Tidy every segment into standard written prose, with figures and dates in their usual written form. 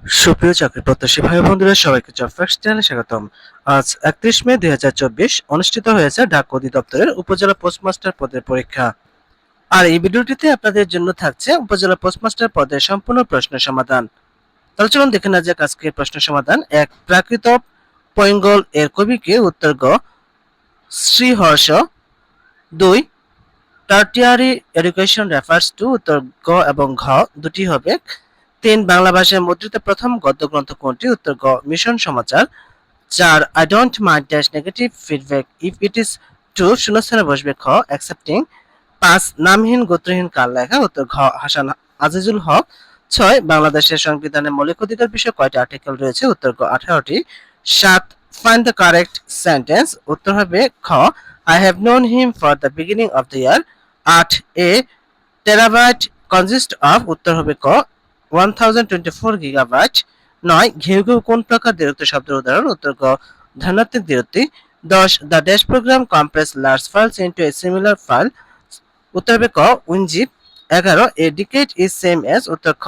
সুপ্রিয় চাকরি প্রত্যাশী ভাই বন্ধুরা, সবাইকে জব ফ্যাক্টস চ্যানেলে স্বাগতম। আজ 31 মে 2024 অনুষ্ঠিত হয়েছে ডাক অধিদপ্তরের উপজেলা পোস্টমাস্টার পদের পরীক্ষা। আর এই ভিডিওটিতে আপনাদের জন্য থাকছে উপজেলা পোস্টমাস্টার পদের সম্পূর্ণ প্রশ্ন সমাধান। তাহলে চলুন দেখে নেওয়া যাক আজকের প্রশ্ন সমাধান। এক, প্রাকৃত পৈঙ্গল এর কবিকে? উত্তর গ Sriharsha. 2, tertiary education refers to? উত্তর গ এবং ঘ দুটি হবে। 3, বাংলা ভাষায় মুদ্রিত প্রথম গদ্যগ্রন্থ কোনটি? উত্তর গ মিশন সমাচার। 4, I don't mind dash negative feedback if it is true শূন্যস্থানে বসবে খ অ্যাকসেপ্টিং। 5, নামহীন গোত্রহীন কার লেখা? উত্তর ঘ হাসান আজিজুল হক। 6, বাংলাদেশের সংবিধানে মৌলিক অধিকার বিষয়ে কয়টি আর্টিকেল রয়েছে? উত্তর গ 18টি। 7, ফাইন্ড দ্য কারেক্ট সেন্টেন্স? উত্তর হবে খ I have known him for the beginning of the year. 8, A terabyte consist of? উত্তর হবে ক 1024 গিগাবাইট। 9, ঘেউ ঘেউ কোন প্রকার দ্বিরুক্তি শব্দের উদাহরণ? উত্তর গ ধানাত্মক দ্বিরুক্তি। 10, the dash program compress large files into a similar file? উত্তর হবে ক WinZip. 11, a decade is same as? উত্তর খ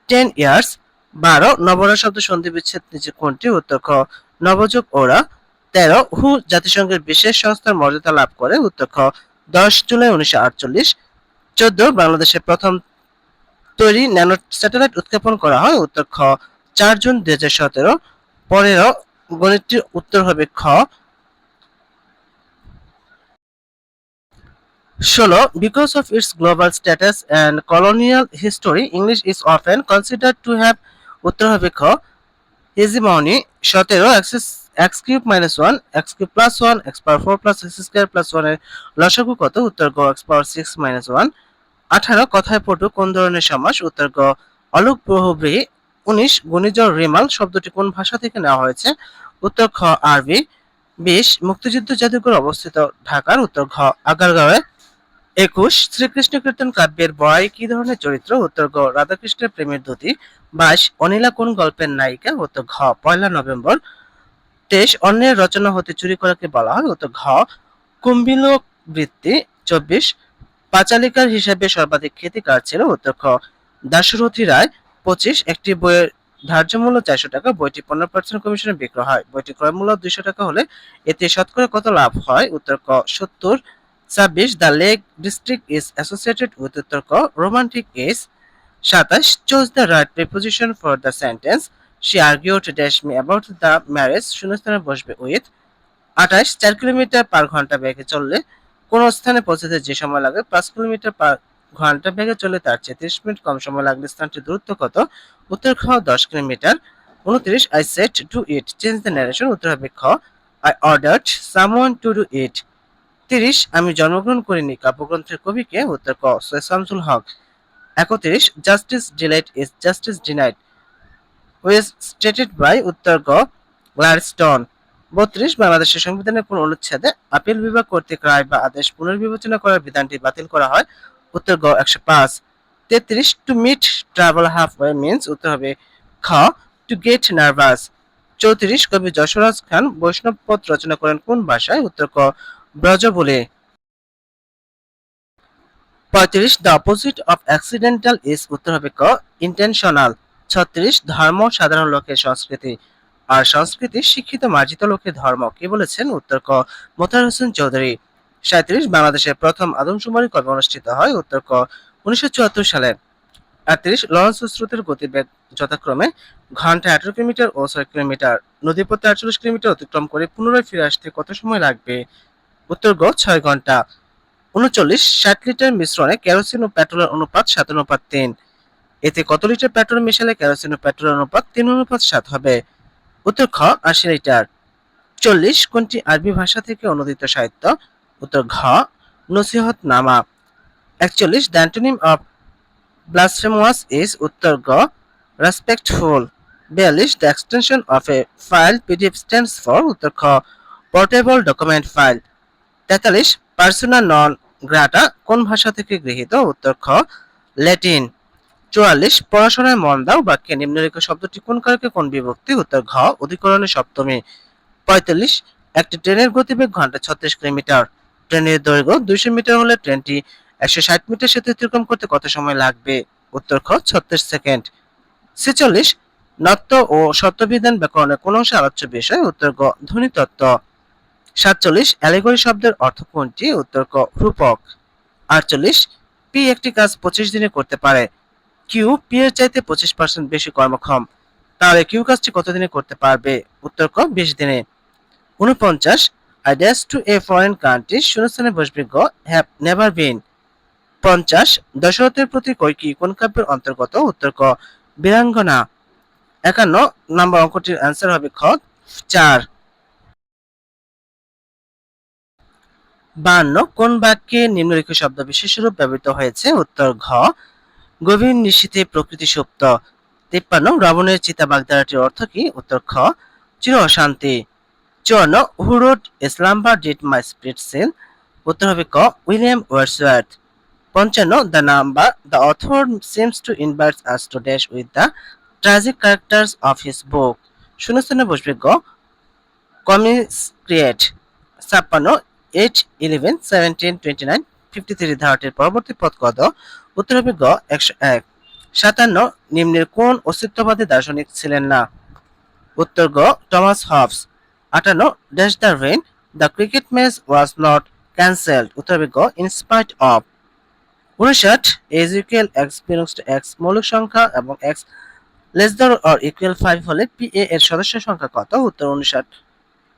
10 ইয়ার্স। 12, নবরা শব্দ সন্ধি বিচ্ছেদ নিচে কোনটি? উত্তর খ নবযুগ ওরা। 13, হু জাতিসংঘের বিশেষ সংস্থার মর্যাদা লাভ করে? উত্তর খ 10 জুলাই 1948। 14, বাংলাদেশের প্রথম তৈরি ন্যানো স্যাটেলাইট উৎক্ষেপণ করা হয়? উত্তর খ 4 জুন 2017। 15, গণিতটির উত্তর হবে খ 16, because of its global status and colonial history English is often considered to have? উত্তর হবে খ hegemony। 17, x cube minus 1 x cube plus 1 x পাওয়ার 4 প্লাস x স্কয়ার প্লাস 1 এর লসাগু কত? উত্তর গ x পাওয়ার 6 মাইনাস 1। 18, কথায় পটু কোন ধরনের সমাস? উত্তর গ অলোক বহুব্রীহি। 19, ঘূর্ণিঝড় রিমাল শব্দটি কোন ভাষা থেকে নেওয়া হয়েছে? উত্তর খ আরবি। 20, মুক্তিযুদ্ধ জাদুঘর অবস্থিত ঢাকার? উত্তর ঘ আগারগাঁওয়ে। 21, শ্রীকৃষ্ণ কীর্তন কাব্যের বড়াই কি ধরনের চরিত্র? উত্তর গ রাধাকৃষ্ণের প্রেমের দ্যুতি। 22, অনিলা কোন গল্পের নায়িকা? উত্তর ঘ পয়লা নভেম্বর। 23, অন্যের রচনা হতে চুরি করাকে বলা হয়? উত্তর ঘ কুম্ভিলক বৃত্তি। 24, পাঁচালিকার হিসেবে সর্বাধিক খ্যাতি কার ছিল? উত্তর খ দাশরথী রায়। 25, একটি বইয়ের ধার্য মূল্য 400 টাকা, বইটি 15% কমিশনে বিক্রয় হয়, বইটি ক্রয় মূল্য 200 টাকা হলে এতে শতকরা কত লাভ হয়? উত্তর ক 70। 26, the lake district is associated with? উত্তর ক romantic age. 27, choose the right preposition for the sentence she argued dash me about the marriage শূন্যস্থানে বসবে উইথ। 28, 4 কিলোমিটার পার ঘন্টা বেগে চললে কোন স্থানে পৌঁছাতে যে সময় লাগে 5 কিলোমিটার পার ঘন্টা বেগে চলে তার চেয়ে 30 মিনিট কম সময় লাগলে স্থানটির দূরত্ব কত? উত্তর খ 10 kilometre. 29, I said to it change the narration? উত্তর হবে খ I ordered someone to do it. 30, আমি জন্মগ্রহণ করিনি কাব্যগ্রন্থের কবিকে? উত্তর ক Syed Shamsul Haq. 31, justice delayed is justice denied was stated by? উত্তর গ গ্লাডস্টোন। 32, বাংলাদেশের সংবিধানের কোন অনুচ্ছেদে আপিল বিভাগ কর্তৃক রায় বা আদেশ পুনর্বিবেচনা করার বিধানটি বাতিল করা হয়? উত্তর গ 105। 33, to meet travel halfway means? উত্তর হবে খ টু গেট নার্ভাস। 34, কবি যশোরাজ খান বৈষ্ণব পদ রচনা করেন কোন ভাষায়? উত্তর ক ব্রজ বলে। 35, the opposite of accidental is? উত্তর হবে ক ইন্টেনশনাল। 36, ধর্ম সাধারণ লোকের সংস্কৃতি আর সংস্কৃতি শিক্ষিত মার্জিত লোকের ধর্ম, কে বলেছেন? উত্তর ক মোতাহার হোসেন চৌধুরী। 37, বাংলাদেশের প্রথম আদমশুমারি কবে অনুষ্ঠিত হয়? উত্তর ক 1974 সালে। 38, লরেন্স স্রোতের গতিবেগ যথাক্রমে ঘন্টায় 18 কিলোমিটার ও 6 কিলোমিটার। নদীপথে 48 কিলোমিটার অতিক্রম করে পুনরায় ফিরে আসতে কত সময় লাগবে? উত্তর গ 6 ঘন্টা। 39, 60 লিটার মিশ্রণে কেরোসিন ও পেট্রোলের অনুপাত 7:3। এতে কত লিটার পেট্রোল মেশালে কেরোসিন ও পেট্রোলের অনুপাত 3:7 হবে? উত্তর খ 80 লিটার। 40, কোনটি আরবি ভাষা থেকে অনুদিত সাহিত্য? উত্তর ঘ নসিহত নামা। 41, the antonym of blasphemous is? উত্তর গ respectful. 42, the extension of A file PDF stands for? উত্তর খ পোর্টেবল ডকুমেন্ট ফাইল। 43, পার্সোনা নন গ্রাটা কোন ভাষা থেকে গৃহীত? উত্তর খ ল্যাটিন। 44, পড়াশোনায় মন দাও বাক্যে নিম্নলিখিত শব্দটি কোন কারকে কোন বিভক্তি? উত্তর ঘ অধিকরণে সপ্তমী। 45, একটি ট্রেনের গতিবেগ ঘন্টায় 36 কিলোমিটার। ট্রেনের দৈর্ঘ্য 200 মিটার হলে ট্রেনটি 160 মিটার সেতু অতিক্রম করতে কত সময় লাগবে? উত্তর খ 36 সেকেন্ড। 46, নত্ব ও সত্যবিধান ব্যাকরণের কোন অংশে আলোচ্য বিষয়? উত্তর গ ধ্বনিতত্ত্ব। 47 অ্যালিগরি শব্দের অর্থ কোনটি? উত্তর ক রূপক। 48 পি একটি কাজ 25 দিনে করতে পারে, কিউ পি এর চাইতে 25% বেশি কর্মক্ষম, তাহলে কিউ কাজটি কত দিনে করতে পারবে? উত্তর ক 20 দিনে। 49 I dash to a foreign country শূন্যস্থানে বসবে গ হ্যাভ নেভার বিন। 50 দশরথের প্রতি কইকি কোন কাব্যের অন্তর্গত? উত্তর ক বীরাঙ্গনা। 51 নম্বর অঙ্কটির অ্যান্সার হবে খ 4। 52 কোন বাক্যে নিম্নলিখিত শব্দ বিশেষরূপ ব্যবহৃত হয়েছে? উত্তর ঘ গভীর নিশীথে প্রকৃতি সুপ্ত। 53 রাবণের চিতা বাগধারাটির অর্থ কি? উত্তর খ চির অশান্তি। 54 who wrote a slumber did my spirit seal? উত্তর হবে ক William Wordsworth. 55 the number the author seems to invite us to dash with the tragic characters of his book. শূন্যস্থানে বসবে গ কমিসক্রিয়েট। 56 8 11 17 29 53 ধারাটির পরবর্তী পদ কত? উত্তর হবে গ 101। 57 নিম্নের কোন অস্তিত্ববাদী দার্শনিক ছিলেন না? উত্তর গ Thomas Hobbes. 58 dash the rain the cricket match was not cancelled. উত্তর হবে গ in spite of. 59 as equal x belongs to x মৌলিক সংখ্যা এবং x less than or equal 5 হলে পি এ এর সদস্য সংখ্যা কত? উত্তর 59।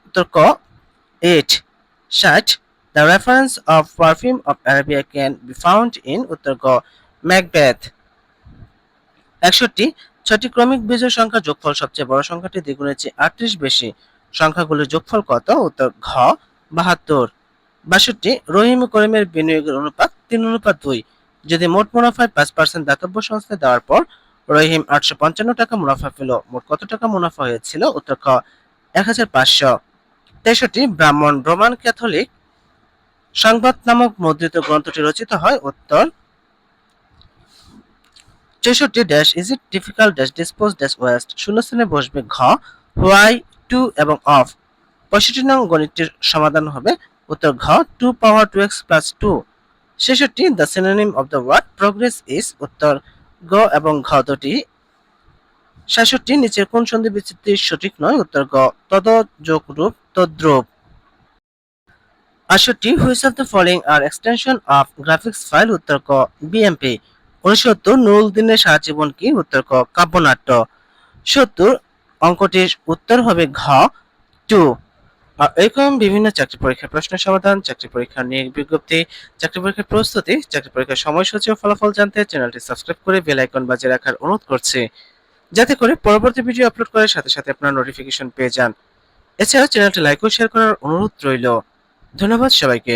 উত্তর ক 8। 60 the reference of perfume of Arabia can be found in? উত্তর গ ম্যাকবেথ। 61 ছয়টি ক্রমিক বিজোড় সংখ্যার যোগফল সবচেয়ে বড় সংখ্যাটি দ্বিগুণের চেয়ে 38 বেশি, সংখ্যাগুলোর যোগফল কত? উত্তর ঘ 72। 62 রহিম ও করিমের বিনিয়োগের অনুপাত 3:2। যদি মোট মুনাফায় 5% দাতব্য সংস্থায় দেওয়ার পর রহিম 855 টাকা মুনাফা পেল, মোট কত টাকা মুনাফা হয়েছিল? উত্তর খ 1500। 63 ব্রাহ্মণ রোমান ক্যাথলিক সংবাদ নামক মুদ্রিত গ্রন্থটি রচিত হয়? উত্তর 63 dash is it difficult dash dispose dash waste. শূন্যস্থানে বসবে ঘ হোয়াই টু এবং অফ। 65 নং গণিতটির সমাধান হবে উত্তর ঘ 2 power 2x plus 2। 66 the synonym of the word progress is? উত্তর গ এবং ঘ দুটি। 67 নিচের কোন সন্ধি বিচ্ছেদটি সঠিক নয়? উত্তর গ তদ যোগ রূপ তদ্রূপ। 68 which of the following R extension of graphics file? উত্তর ক বিএমপি। 69 নুরুলদিনের সারা জীবন কি? উত্তর ক কাব্যনাট্য। 70 অঙ্কটির উত্তর হবে ঘ 2। আর এরকম বিভিন্ন চাকরি পরীক্ষার প্রশ্নের সমাধান, চাকরি পরীক্ষার নিয়োগ বিজ্ঞপ্তি, চাকরি পরীক্ষার প্রস্তুতি, চাকরি পরীক্ষার সময়সূচি ও ফলাফল জানতে চ্যানেলটি সাবস্ক্রাইব করে বেল আইকন বাজিয়ে রাখার অনুরোধ করছি, যাতে করে পরবর্তী ভিডিও আপলোড করার সাথে সাথে আপনারা নোটিফিকেশন পেয়ে যান। এছাড়াও চ্যানেলটি লাইক ও শেয়ার করার অনুরোধ রইল। ধন্যবাদ সবাইকে।